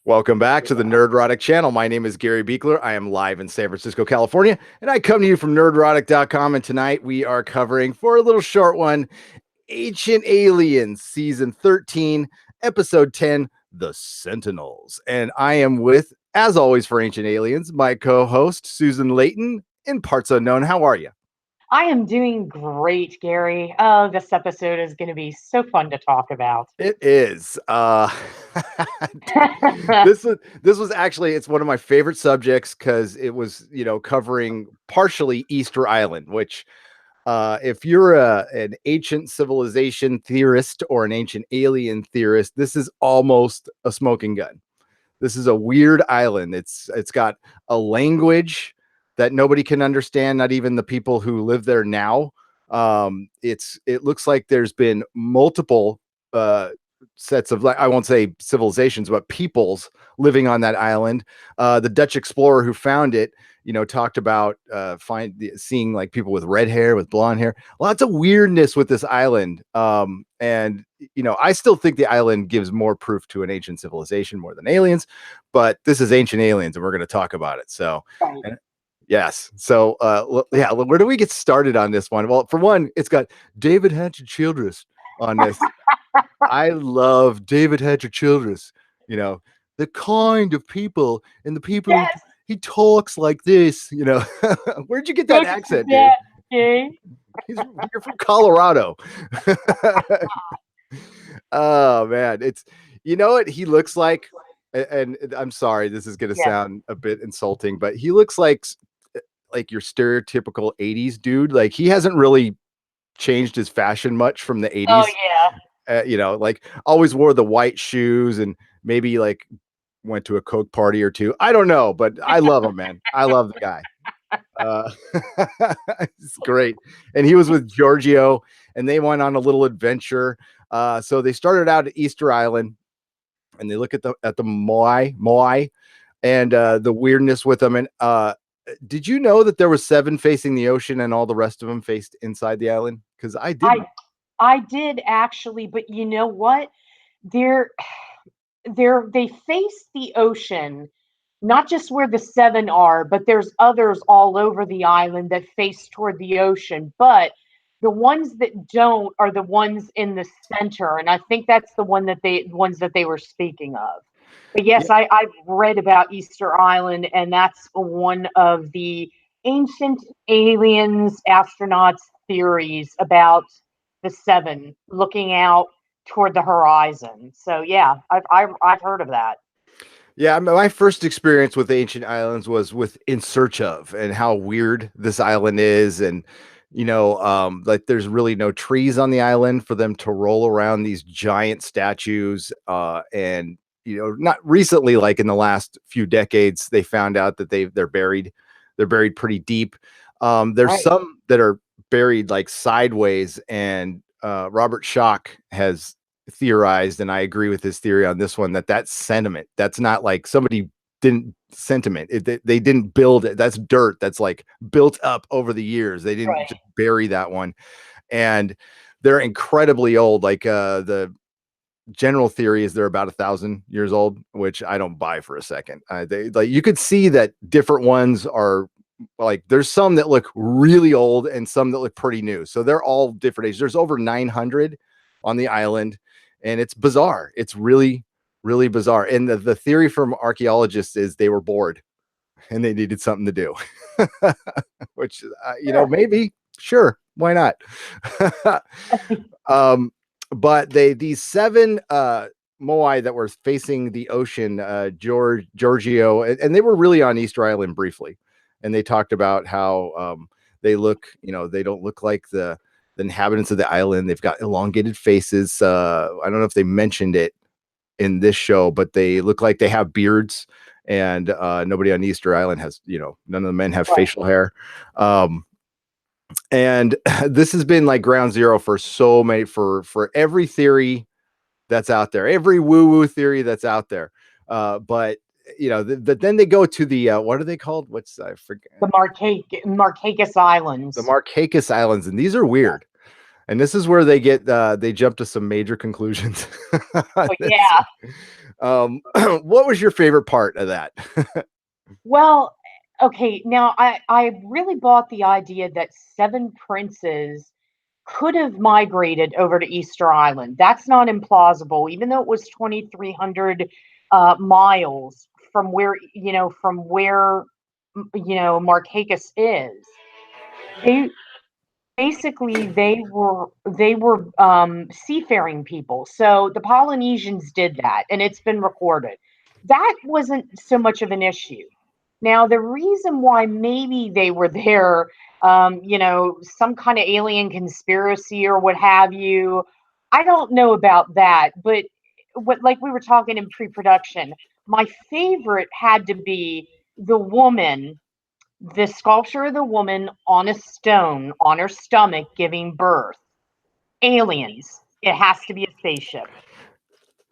Welcome back to the Nerdrotic channel. My name is Gary Beekler. I am live in San Francisco, California, and I come to you from nerdrotic.com. And tonight we are covering, for a little short one, Ancient Aliens, Season 13, Episode 10, The Sentinels. And I am with, as always for Ancient Aliens, my co-host, Susan Layton, in Parts Unknown. How are you? I am doing great, Gary. Oh, this episode is going to be so fun to talk about. It is. This was actually, it's one of my favorite subjects because it was, covering partially Easter Island, which if you're an ancient civilization theorist or an ancient alien theorist, this is almost a smoking gun. This is a weird island. It's got a language that nobody can understand, not even the people who live there now. It looks like there's been multiple sets of, I won't say civilizations, but peoples living on that island. The Dutch explorer who found it, talked about seeing like people with red hair, with blonde hair, lots of weirdness with this island. And I still think the island gives more proof to an ancient civilization more than aliens, but this is Ancient Aliens and we're going to talk about it. So Right. yes. So, yeah, where do we get started on this one? Well, for one, it's got David Hatcher Childress on this. I love David Hatcher Childress, the kind of people and the people Yes. he talks like this, Where'd you get that accent, dude? Okay. You're from Colorado. Oh, man. What he looks like. And I'm sorry, this is going to Yes. sound a bit insulting, but he looks like your stereotypical 80s dude. Like he hasn't really changed his fashion much from the 80s. Oh, yeah. Like always wore the white shoes and maybe like went to a Coke party or two. I don't know, but I love him, man. I love the guy. It's great. And he was with Giorgio and they went on a little adventure. So they started out at Easter Island and they look at the Moai and the weirdness with them. And did you know that there was 7 facing the ocean and all the rest of them faced inside the island? Because I didn't. I did actually, but you know what? They're they face the ocean, not just where the 7 are, but there's others all over the island that face toward the ocean. But the ones that don't are the ones in the center, and I think that's the ones that they were speaking of. But yes, I've read about Easter Island, and that's one of the ancient aliens astronauts theories about the 7 looking out toward the horizon. So yeah, I've heard of that. Yeah, my first experience with Ancient Islands was with In Search Of and how weird this island is. And, like there's really no trees on the island for them to roll around these giant statues. And, not recently, like in the last few decades, they found out that they're buried. They're buried pretty deep. There's Right. some that are buried like sideways. And Robert Schoch has theorized, and I agree with his theory on this one, that's sentiment. That's not like somebody didn't sentiment it, they didn't build it. That's dirt that's like built up over the years. They didn't Right. just bury that one. And they're incredibly old. Like the general theory is they're about 1,000 years old, which I don't buy for a second. They like, you could see that different ones are like, there's some that look really old and some that look pretty new. So they're all different ages. There's over 900 on the island. And it's bizarre. It's really, really bizarre. And the theory from archaeologists is they were bored and they needed something to do, which, Sure. maybe, sure, why not? But these 7 Moai that were facing the ocean, Giorgio, and they were really on Easter Island briefly. And they talked about how they look, they don't look like the inhabitants of the island. They've got elongated faces. I don't know if they mentioned it in this show, but they look like they have beards. And nobody on Easter Island has, none of the men have facial hair. And this has been like ground zero for so many, for every theory that's out there, every woo-woo theory that's out there. But then they go to the what are they called? I forget. The Marquesas Islands. The Marquesas Islands, and these are weird. And this is where they jump to some major conclusions. Oh, yeah. What was your favorite part of that? Well, okay, now I really bought the idea that seven princes could have migrated over to Easter Island. That's not implausible, even though it was 2,300 miles from where Marquesas is. They basically they were seafaring people. So the Polynesians did that, and it's been recorded. That wasn't so much of an issue. Now, the reason why maybe they were there, some kind of alien conspiracy or what have you, I don't know about that. But what, like we were talking in pre-production, my favorite had to be the woman, the sculpture of the woman on a stone on her stomach giving birth. Aliens. It has to be a spaceship.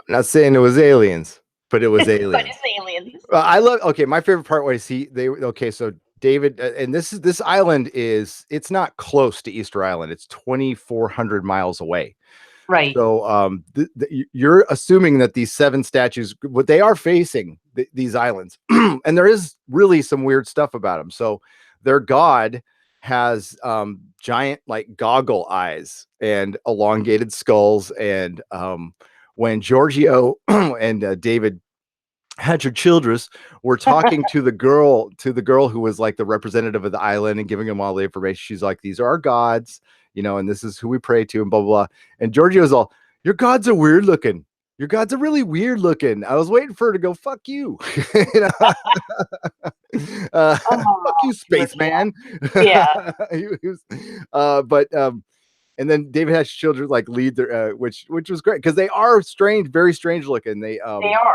I'm not saying it was aliens, but it was But aliens. it's aliens. I love. Okay, my favorite part was they. Okay, so David, and this island is it's not close to Easter Island. It's 2,400 miles away. Right. So you're assuming that these seven statues, what they are facing these islands, and there is really some weird stuff about them. So their god has giant like goggle eyes and elongated skulls. And when Giorgio and David Hatcher Childress were talking to the girl who was like the representative of the island and giving them all the information. She's like, "These are our gods, and this is who we pray to," and blah blah blah. And Giorgio's all, "Your gods are weird looking. Your gods are really weird looking." I was waiting for her to go, "Fuck you," you know? Oh, Fuck you, Georgia. spaceman. Yeah, But and then David Hatch Children like lead their which was great because they are strange, very strange looking. they are.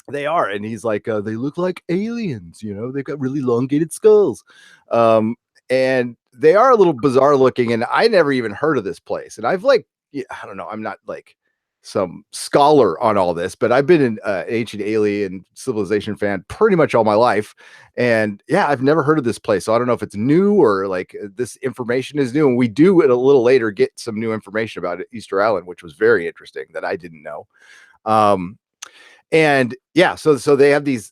They are, and he's like, they look like aliens, they've got really elongated skulls. Um, and they are a little bizarre looking, and I never even heard of this place. And I've like, yeah, I don't know, I'm not like some scholar on all this, but I've been an ancient alien civilization fan pretty much all my life. And yeah, I've never heard of this place. So I don't know if it's new or like this information is new. And we do it a little later get some new information about it, Easter Island, which was very interesting that I didn't know. Um, and yeah, so they have these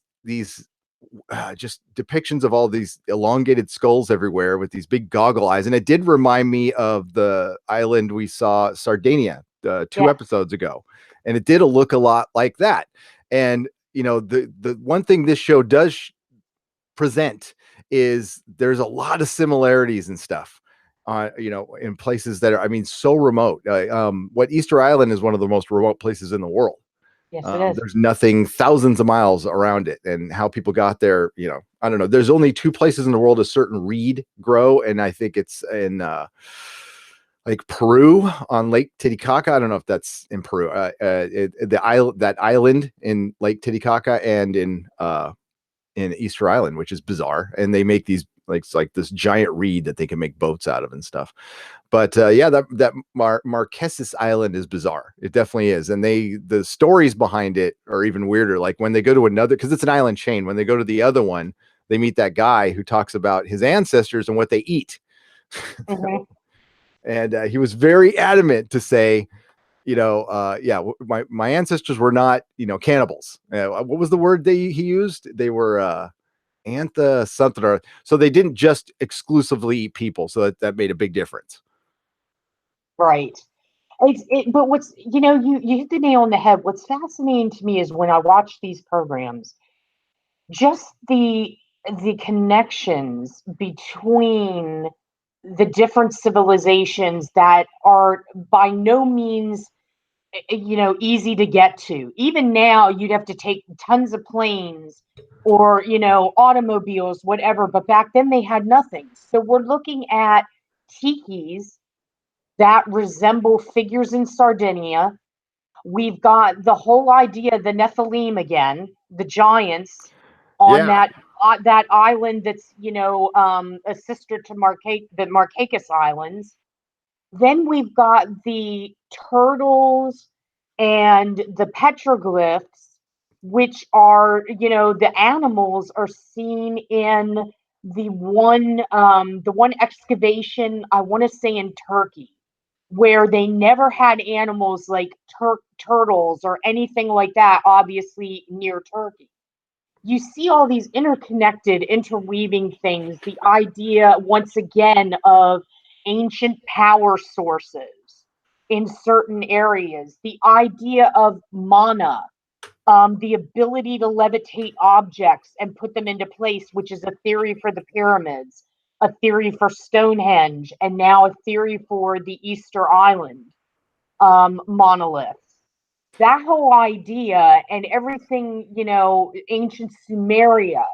just depictions of all these elongated skulls everywhere with these big goggle eyes, and it did remind me of the island we saw, Sardinia, two Yes. episodes ago, and it did look a lot like that. And the one thing this show does present is there's a lot of similarities and stuff in places that are, I mean, so remote. What Easter Island is one of the most remote places in the world. Yes, it is. There's nothing thousands of miles around it, and how people got there, I don't know. There's only two places in the world a certain reed grow, and I think it's in like Peru on Lake Titicaca. I don't know if that's in Peru. That island in Lake Titicaca and in Easter Island, which is bizarre. And they make these like this giant reed that they can make boats out of and stuff. But yeah, that Marquesas Island is bizarre. It definitely is. And the stories behind it are even weirder. Like when they go to another, because it's an island chain, when they go to the other one, they meet that guy who talks about his ancestors and what they eat. Hmm. And he was very adamant to say, yeah, my ancestors were not, cannibals. What was the word he used? They were antha something, or so they didn't just exclusively eat people. So that made a big difference. Right. But what's you hit the nail on the head. What's fascinating to me is when I watch these programs, just the connections between the different civilizations that are by no means easy to get to. Even now you'd have to take tons of planes or automobiles, whatever, but back then they had nothing. So we're looking at tikis that resemble figures in Sardinia. We've got the whole idea, the Nephilim again, the giants on Yeah, that island that's a sister to the Marquesas Islands. Then we've got the turtles and the petroglyphs, which are the animals are seen in the one excavation, I want to say in Turkey. where they never had animals like turtles or anything like that, obviously near Turkey. You see all these interconnected, interweaving things. The idea, once again, of ancient power sources in certain areas, the idea of mana, the ability to levitate objects and put them into place, which is a theory for the pyramids, a theory for Stonehenge, and now a theory for the Easter Island monoliths. That whole idea and everything, ancient Sumeria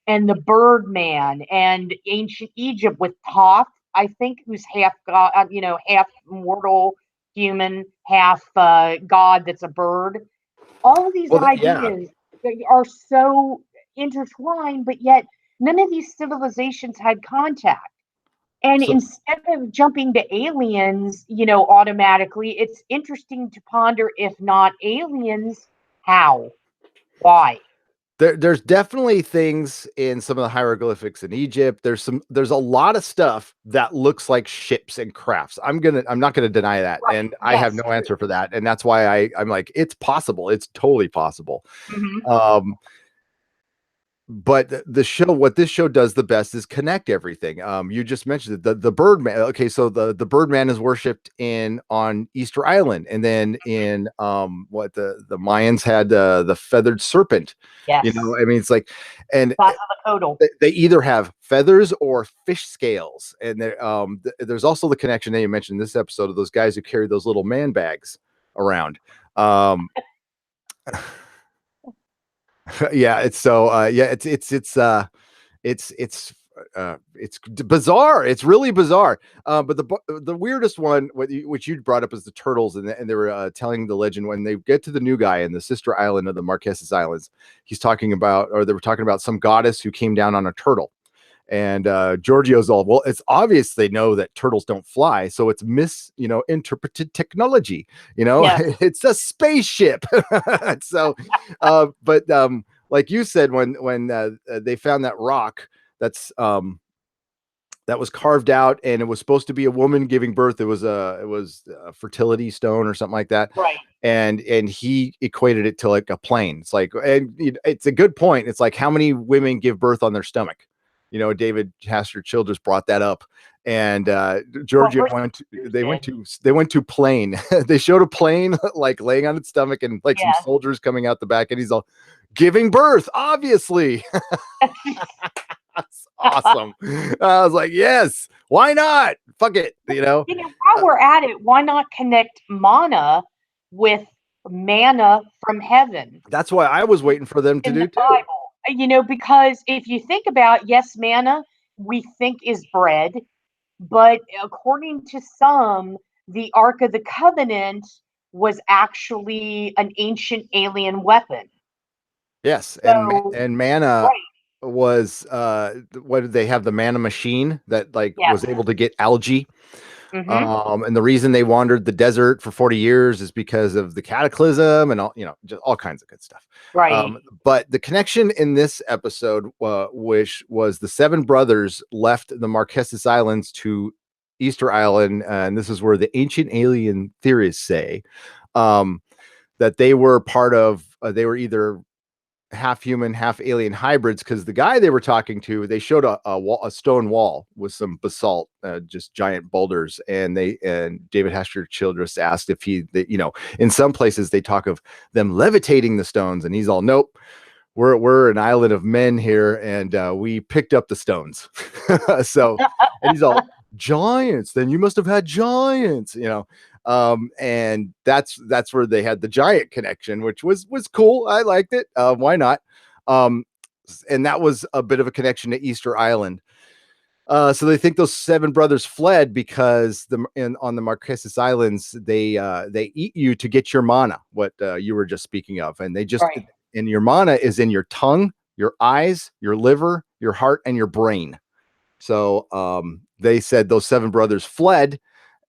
and the Birdman and ancient Egypt with Thoth, I think, who's half god, half mortal human, half god that's a bird. All of these Well, yeah. ideas are so intertwined, but yet none of these civilizations had contact. And So instead of jumping to aliens, automatically, it's interesting to ponder, if not aliens, how? Why? there's definitely things in some of the hieroglyphics in Egypt. There's a lot of stuff that looks like ships and crafts. I'm not gonna deny that, Right. and I have Yes. no answer for that, and that's why I'm like, it's possible. It's totally possible. Hmm. Um, but the show, what this show does the best is connect everything. You just mentioned it, the Birdman. Okay, so the Birdman is worshipped in on Easter Island, and then in what the Mayans had the feathered serpent. Yes. You know, I mean, it's like, and Quetzalcoatl. they either have feathers or fish scales, and there's also the connection that you mentioned in this episode of those guys who carry those little man bags around. Um, yeah, it's so yeah, it's bizarre. It's really bizarre. But the weirdest one, which you brought up, is the turtles, and they were telling the legend when they get to the new guy in the sister island of the Marquesas Islands. He's talking about, or they were talking about some goddess who came down on a turtle. And Giorgio's all, well, it's obvious they know that turtles don't fly, so it's interpreted technology. Yes. It's a spaceship. So, but like you said, when they found that rock that's that was carved out, and it was supposed to be a woman giving birth. It was a fertility stone or something like that. Right. And he equated it to like a plane. It's like, and it's a good point. It's like, how many women give birth on their stomach? David Hastert Childress brought that up, and Giorgio Well, they went to plane. They showed a plane like laying on its stomach, and like some yeah. soldiers coming out the back, and he's all giving birth, obviously. That's awesome. I was like, yes, why not? Fuck it, While we're at it, why not connect mana with manna from heaven That's why I was waiting for them to in do the too. Bible? Because if you think about, yes, manna we think is bread, but according to some, the Ark of the Covenant was actually an ancient alien weapon. Yes, So, and mana right. was what did they have, the mana machine that like Yes. was able to get algae. Hmm. And the reason they wandered the desert for 40 years is because of the cataclysm and all, just all kinds of good stuff. Right. But the connection in this episode, which was the seven brothers left the Marquesas Islands to Easter Island, and this is where the ancient alien theorists say that they were part of, they were either half human, half alien hybrids, because the guy they were talking to, they showed a stone wall with some basalt, just giant boulders, and David Hastert Childress asked if in some places they talk of them levitating the stones, and he's all, nope, we're an island of men here, and we picked up the stones. So, and he's all, giants, then you must have had giants, and that's where they had the giant connection, which was cool. I liked it. Why not? And that was a bit of a connection to Easter Island. So they think those seven brothers fled because on the Marquesas Islands they eat you to get your mana, what you were just speaking of, and Right. and your mana is in your tongue, your eyes, your liver, your heart, and your brain. So they said those seven brothers fled,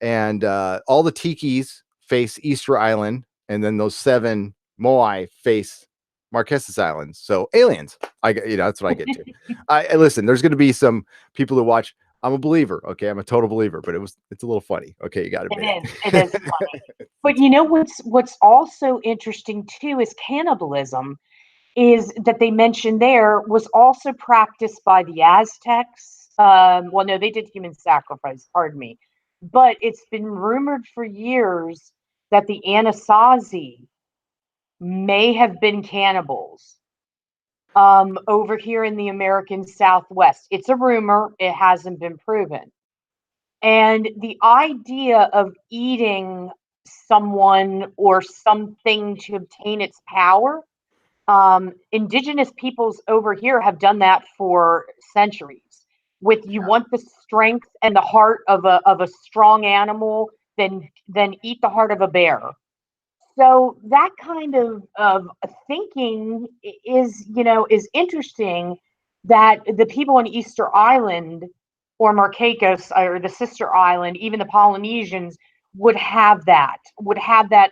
and all the tikis face Easter Island, and then those seven moai face Marquesas Islands. So aliens. That's what I get to. I listen. There's going to be some people who watch. I'm a believer. Okay, I'm a total believer, but it's a little funny. Okay, you got to admit It is funny. it. But you know what's also interesting too is cannibalism is that they mentioned there was also practiced by the Aztecs. Well, no, they did human sacrifice, pardon me. But it's been rumored for years that the Anasazi may have been cannibals over here in the American Southwest. It's a rumor, it hasn't been proven. And the idea of eating someone or something to obtain its power, indigenous peoples over here have done that for centuries. With you want the strength and the heart of a strong animal, then eat the heart of a bear. So that kind of thinking is interesting that the people on Easter Island or Marquesas or the sister island, even the Polynesians would have that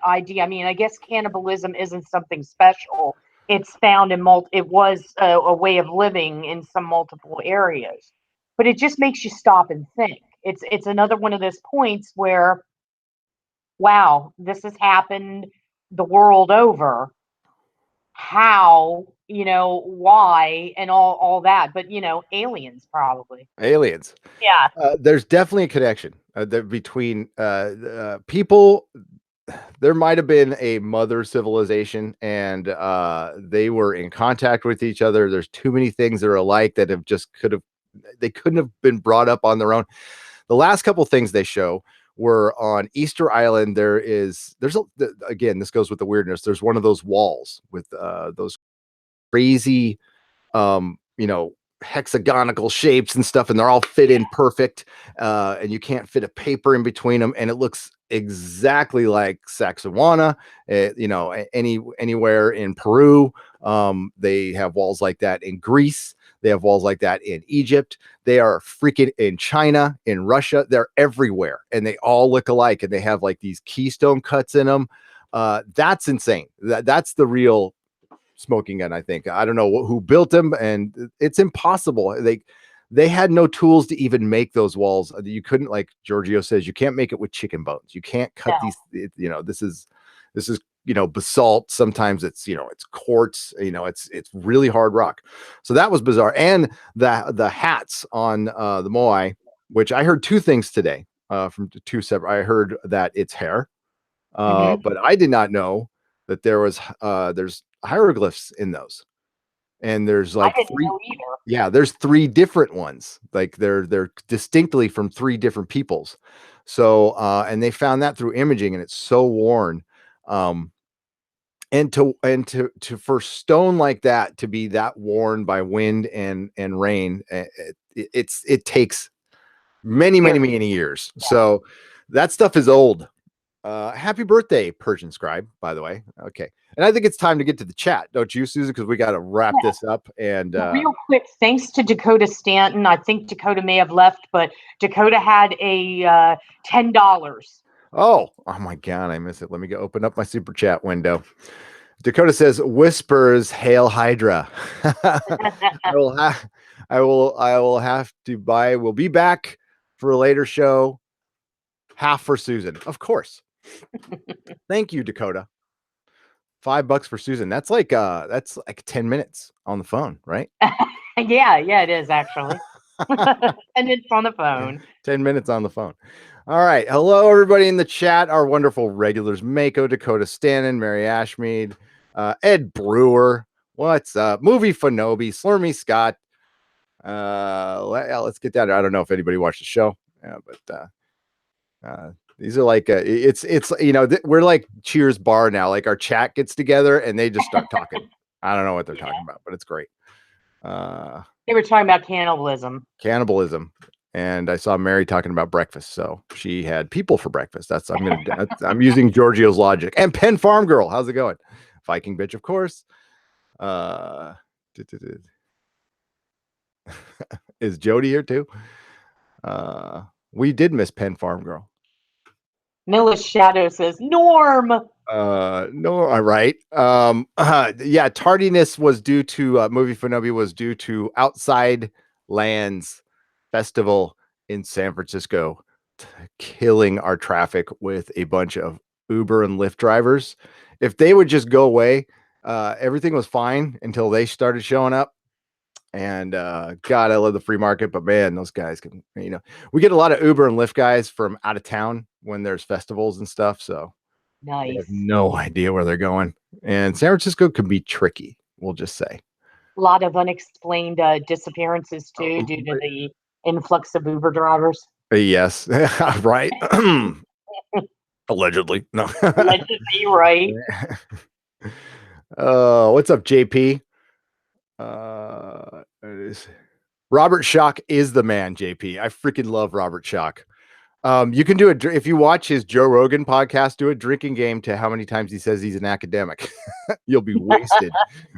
idea. I mean, I guess cannibalism isn't something special. It's found in it was a way of living in some multiple areas. But it just makes you stop and think. It's another one of those points where wow, this has happened the world over. How, why, and all that. But aliens probably. Aliens. Yeah. There's definitely a connection between people. There might have been a mother civilization, and they were in contact with each other. There's too many things that are alike that have just they couldn't have been brought up on their own. The last couple things they show were on Easter Island. Again, this goes with the weirdness. There's one of those walls with those crazy, um, you know, hexagonal shapes and stuff, and they're all fit in perfect. And you can't fit a paper in between them, and it looks exactly like Saxawana. Anywhere in Peru, they have walls like that in Greece. They have walls like that in Egypt. They are freaking in China, in Russia. They're everywhere, and they all look alike, and they have like these keystone cuts in them. That's insane. That's the real smoking gun. I think I don't know who built them, and it's impossible. They had no tools to even make those walls. You couldn't, like Giorgio says, you can't make it with chicken bones. You can't cut No. this is basalt. Sometimes it's quartz. It's really hard rock. So that was bizarre. And the hats on the moai, which I heard two things today from two separate. I heard that it's hair, Hmm. but I did not know that there's hieroglyphs in those, and there's I like didn't three. know either. Yeah, there's three different ones. Like they're distinctly from three different peoples. So and they found that through imaging, and it's so worn. Um, and to for stone like that to be that worn by wind and rain, it takes many many Very. many years. So that stuff is old. Happy birthday, Persian Scribe, by the way. Okay. And I think it's time to get to the chat, don't you, Susan? Because we got to wrap Yeah. this up. And Real quick, thanks to Dakota Stanton. I think Dakota may have left, but Dakota had a $10. oh my God, I miss it. Let me go open up my super chat window. Dakota says, "Whispers, hail Hydra." I will have, I will have to buy. We'll be back for a later show. Half for Susan, of course. Thank you, Dakota. $5 for Susan. That's like 10 minutes on the phone, right? Yeah, it is actually. And it's on the phone. 10 minutes on the phone. All right. Hello, everybody in the chat. Our wonderful regulars, Mako, Dakota Stanton, Mary Ashmead, Ed Brewer. What's up? Movie Fanobi, Slurmy Scott. Let's get down. I don't know if anybody watched the show, but these are like we're like Cheers Bar now. Like our chat gets together and they just start talking. I don't know what they're talking about, but it's great. They were talking about cannibalism. And I saw Mary talking about breakfast, so she had people for breakfast. I'm using Giorgio's logic. And Penn Farm Girl, how's it going? Viking bitch, of course. Is Jody here too? We did miss Penn Farm Girl. Miller's Shadow says Norm. No, all right. Yeah, tardiness was due to movie Fanobi was due to Outside Lands Festival in San Francisco, killing our traffic with a bunch of Uber and Lyft drivers. If they would just go away, everything was fine until they started showing up. And God, I love the free market, but man, those guys can, we get a lot of Uber and Lyft guys from out of town when there's festivals and stuff. So they have Nice. no idea where they're going. And San Francisco can be tricky, we'll just say. A lot of unexplained disappearances too, due to the influx of Uber drivers. Yes, right. Allegedly, no. Allegedly, right? What's up, JP? It is Robert Schock is the man, JP. I freaking love Robert Schock. You can do it if you watch his Joe Rogan podcast. Do a drinking game to how many times he says he's an academic. You'll be wasted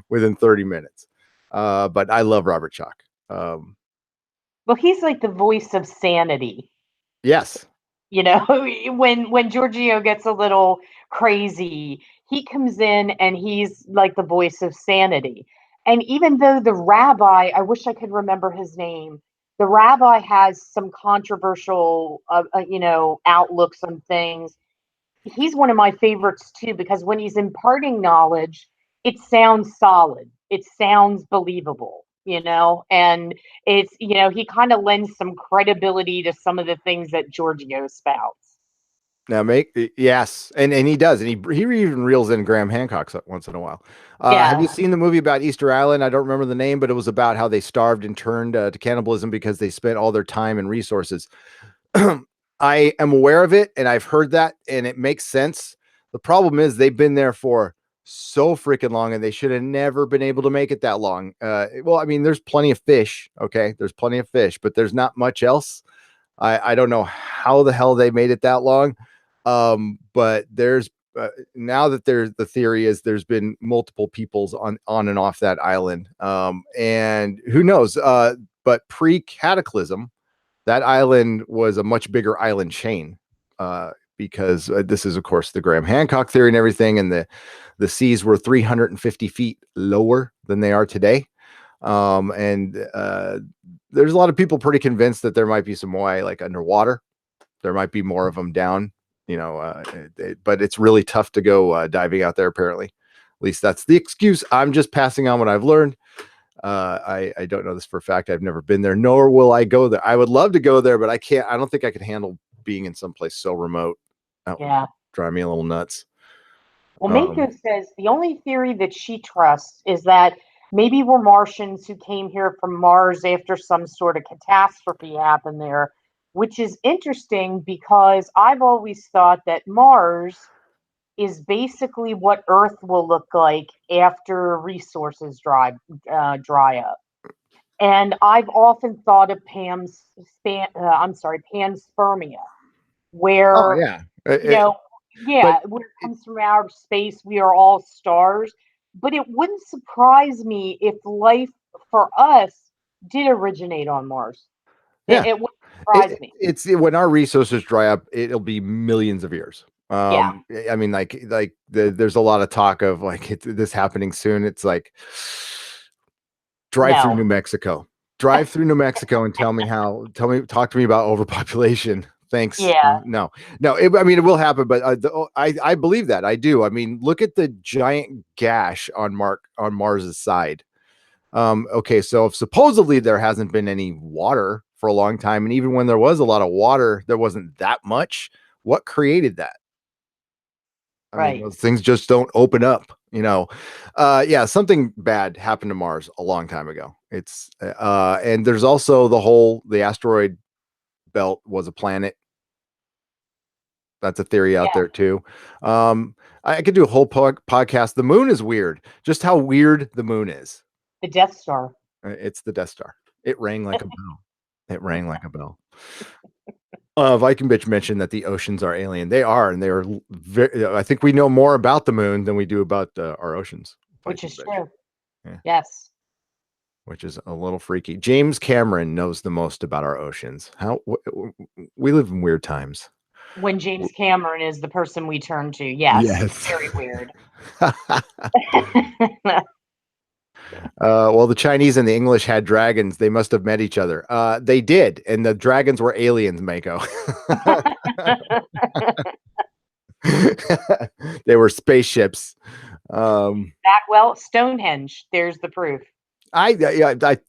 within 30 minutes. But I love Robert Schock. Well, he's like the voice of sanity. Yes. You know, when Giorgio gets a little crazy, he comes in and he's like the voice of sanity. And even though the rabbi, I wish I could remember his name, the rabbi has some controversial, outlooks on things. He's one of my favorites too, because when he's imparting knowledge, it sounds solid. It sounds believable, and he kind of lends some credibility to some of the things that Giorgio spouts. Now yes, and he does, and he even reels in Graham Hancock once in a while. Have you Yeah. seen the movie about Easter Island? I don't remember the name, but it was about how they starved and turned to cannibalism because they spent all their time and resources. I am aware of it, and I've heard that, and it makes sense. The problem is they've been there for so freaking long, and they should have never been able to make it that long. Well, I mean, there's plenty of fish. Okay, there's plenty of fish, but there's not much else. I don't know how the hell they made it that long. But there's now that the theory is there's been multiple peoples on and off that island. And who knows? But pre-cataclysm, that island was a much bigger island chain. Because this is, of course, the Graham Hancock theory and everything, and the seas were 350 feet lower than they are today. And there's a lot of people pretty convinced that there might be some moai like underwater. There might be more of them down, but it's really tough to go diving out there, apparently. At least that's the excuse. I'm just passing on what I've learned. I don't know this for a fact. I've never been there, nor will I go there. I would love to go there, but I can't. I don't think I could handle being in some place so remote. That would drive me a little nuts. Well, Mako says the only theory that she trusts is that maybe we're Martians who came here from Mars after some sort of catastrophe happened there, which is interesting because I've always thought that Mars is basically what Earth will look like after resources dry up. And I've often thought of panspermia, where where it comes from outer space, we are all stars. But it wouldn't surprise me if life for us did originate on Mars. It wouldn't surprise me. It's when our resources dry up, it'll be millions of years. I mean, there's a lot of talk of this happening soon. It's like drive through New Mexico. Drive through New Mexico and talk to me about overpopulation. Thanks. Yeah. No. I mean, it will happen, but I believe that. I do. I mean, look at the giant gash on Mars's side. Okay, so if supposedly there hasn't been any water for a long time, and even when there was a lot of water, there wasn't that much. What created that? I mean, those things just don't open up, something bad happened to Mars a long time ago. It's and there's also the asteroid belt was a planet. That's a theory out there too. I could do a whole podcast. The moon is weird. Just how weird the moon is. The Death Star. It's the Death Star. It rang like a bell. It rang like a bell. Viking Bitch mentioned that the oceans are alien. They are, and they are I think we know more about the moon than we do about our oceans. Which is true. Yeah. Yes. Which is a little freaky. James Cameron knows the most about our oceans. We live in weird times. When James Cameron is the person we turn to. Yes. Very weird. Well, the Chinese and the English had dragons. They must have met each other. They did, and the dragons were aliens, Mako. They were spaceships. Stonehenge, there's the proof. I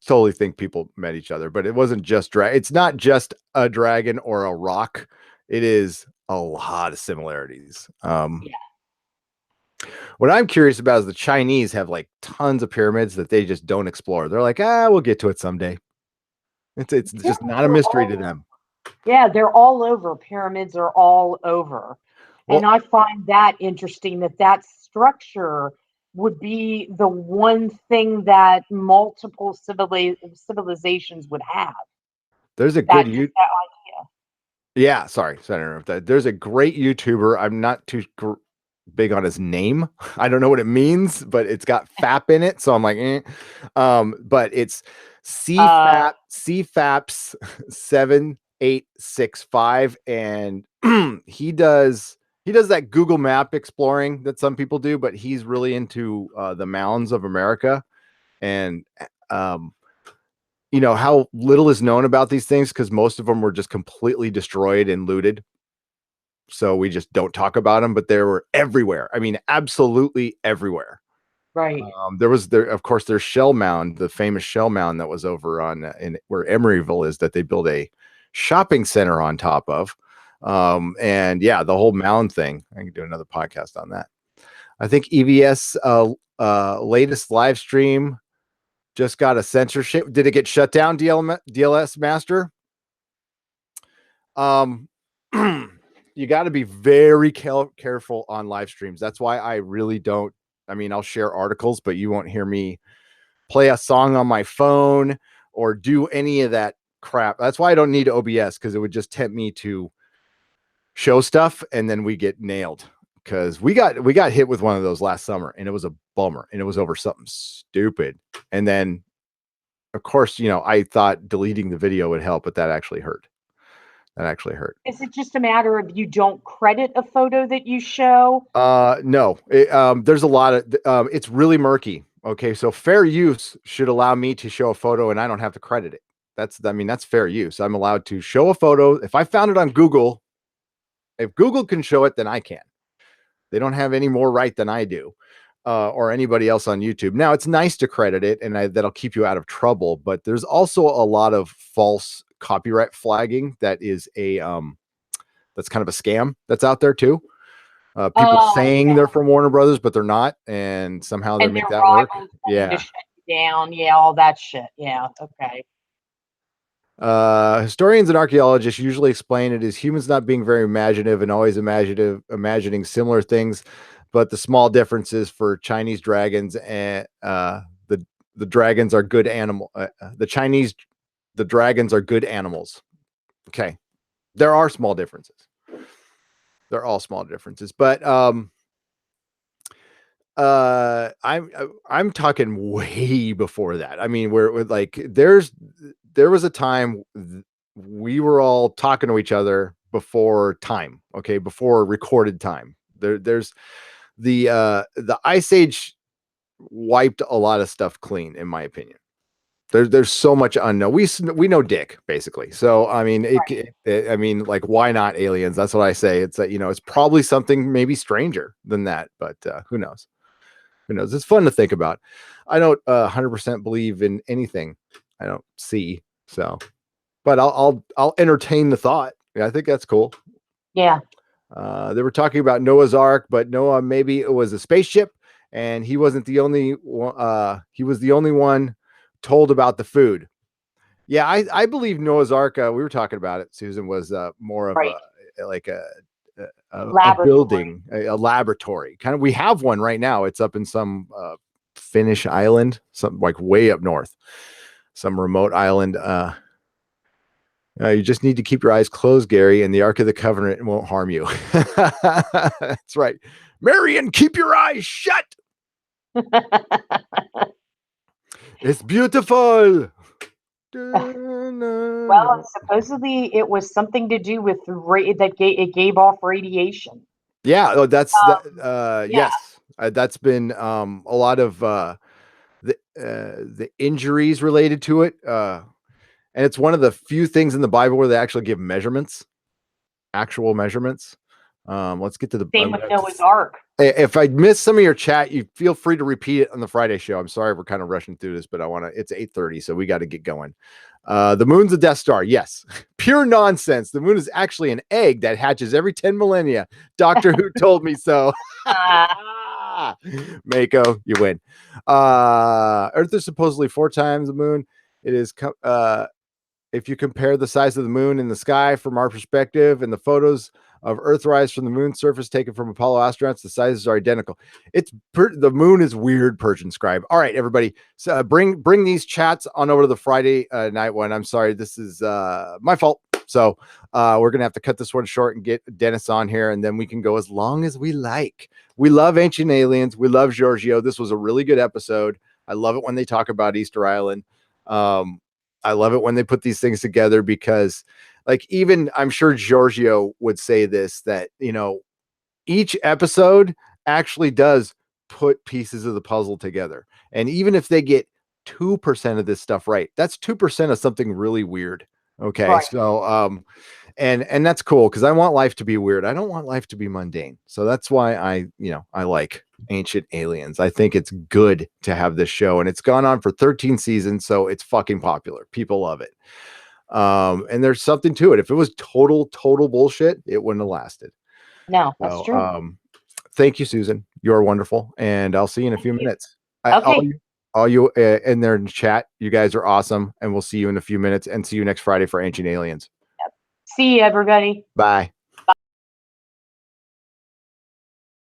totally think people met each other, but it wasn't just It's not just a dragon or a rock. It is a lot of similarities. Yeah. What I'm curious about is the Chinese have like tons of pyramids that they just don't explore. They're like, we'll get to it someday. It's just not a mystery to them. Yeah, they're all over. Pyramids are all over. Well, And I find that interesting that structure would be the one thing that multiple civilizations would have. there's a That good just that idea. Yeah, sorry to interrupt that. There's a great YouTuber. I'm not too big on his name. I don't know what it means, but it's got FAP in it, so I'm like, eh. But it's CFAPS 7865, and he does that Google Map exploring that some people do, but he's really into the mounds of America, and you know how little is known about these things because most of them were just completely destroyed and looted. So we just don't talk about them, but they were everywhere. I mean, absolutely everywhere. Right. There, of course, there's Shell Mound, the famous Shell Mound that was over on in where Emeryville is, that they built a shopping center on top of. And yeah, the whole mound thing. I can do another podcast on that. I think EVS latest live stream just got a censorship. Did it get shut down, DLS Master? You got to be very careful on live streams. That's why I really don't. I mean, I'll share articles, but you won't hear me play a song on my phone or do any of that crap. That's why I don't need OBS, because it would just tempt me to show stuff and then we get nailed. Because we got hit with one of those last summer and it was a bummer, and it was over something stupid. And then, of course, you know, I thought deleting the video would help, but that actually hurt. Is it just a matter of you don't credit a photo that you show? No, there's a lot of, it's really murky. Okay. So fair use should allow me to show a photo and I don't have to credit it. That's fair use. I'm allowed to show a photo. If I found it on Google, if Google can show it, then I can. They don't have any more right than I do, or anybody else on YouTube. Now it's nice to credit it, and that'll keep you out of trouble, but there's also a lot of false copyright flagging that is that's kind of a scam that's out there too. People saying they're from Warner Brothers, but they're not, and somehow they make that work. Yeah. To shut you down. Yeah, all that shit. Yeah. Okay. Historians and archaeologists usually explain it as humans not being very imaginative and always imagining similar things, but the small differences for Chinese dragons and the dragons are good animal. The dragons are good animals. Okay, there are small differences. They're all small differences, but I'm talking way before that. I mean, we're like there was a time we were all talking to each other before time, okay, before recorded time. There's the Ice Age wiped a lot of stuff clean, in my opinion. There's so much unknown. We know Dick, basically. So I mean, I mean, like, why not aliens? That's what I say. It's that, you know, it's probably something maybe stranger than that, but who knows? Who knows? It's fun to think about. I don't 100% believe in anything I don't see. So, but I'll entertain the thought. Yeah, I think that's cool. Yeah. They were talking about Noah's Ark, but Noah, maybe it was a spaceship, and he wasn't the only one. He was the only one told about the food. Yeah, I believe Noah's Ark. We were talking about it. Susan was more of a building, a laboratory. Kind of, we have one right now. It's up in some Finnish island, some like way up north, some remote island. You just need to keep your eyes closed, Gary, and the Ark of the Covenant won't harm you. That's right. Marion, keep your eyes shut. It's beautiful. Well, supposedly it was something to do with it gave off radiation. Yeah, that's yes. That's been a lot of the injuries related to it. And it's one of the few things in the Bible where they actually give measurements, actual measurements. Let's get to the. Same with Noah's Ark. If I missed some of your chat, you feel free to repeat it on the Friday show. I'm sorry we're kind of rushing through this, but I want to. It's 8:30, so we got to get going. The moon's a Death Star. Yes, pure nonsense. The moon is actually an egg that hatches every 10 millennia. Doctor Who told me so. Mako, you win. Earth is supposedly 4 times the moon. It is. If you compare the size of the moon in the sky from our perspective and the photos of Earthrise from the moon surface taken from Apollo astronauts, the sizes are identical. The moon is weird, Persian scribe. All right, everybody. So bring these chats on over to the Friday night one. I'm sorry, this is my fault. So we're gonna have to cut this one short and get Dennis on here, and then we can go as long as we like. We love Ancient Aliens. We love Giorgio. This was a really good episode. I love it when they talk about Easter Island. I love it when they put these things together because, like, even I'm sure Giorgio would say this, that, you know, each episode actually does put pieces of the puzzle together. And even if they get 2% of this stuff right, that's 2% of something really weird. Okay. Right. So, and that's cool because I want life to be weird. I don't want life to be mundane. So that's why I like Ancient Aliens. I think it's good to have this show, and it's gone on for 13 seasons, so it's fucking popular. People love it. And there's something to it. If it was total bullshit, it wouldn't have lasted. No, that's true. Thank you, Susan. You're wonderful, and I'll see you in a few minutes. Okay. All you in there in the chat, you guys are awesome, and we'll see you in a few minutes, and see you next Friday for Ancient Aliens. Yep. See you, everybody. Bye.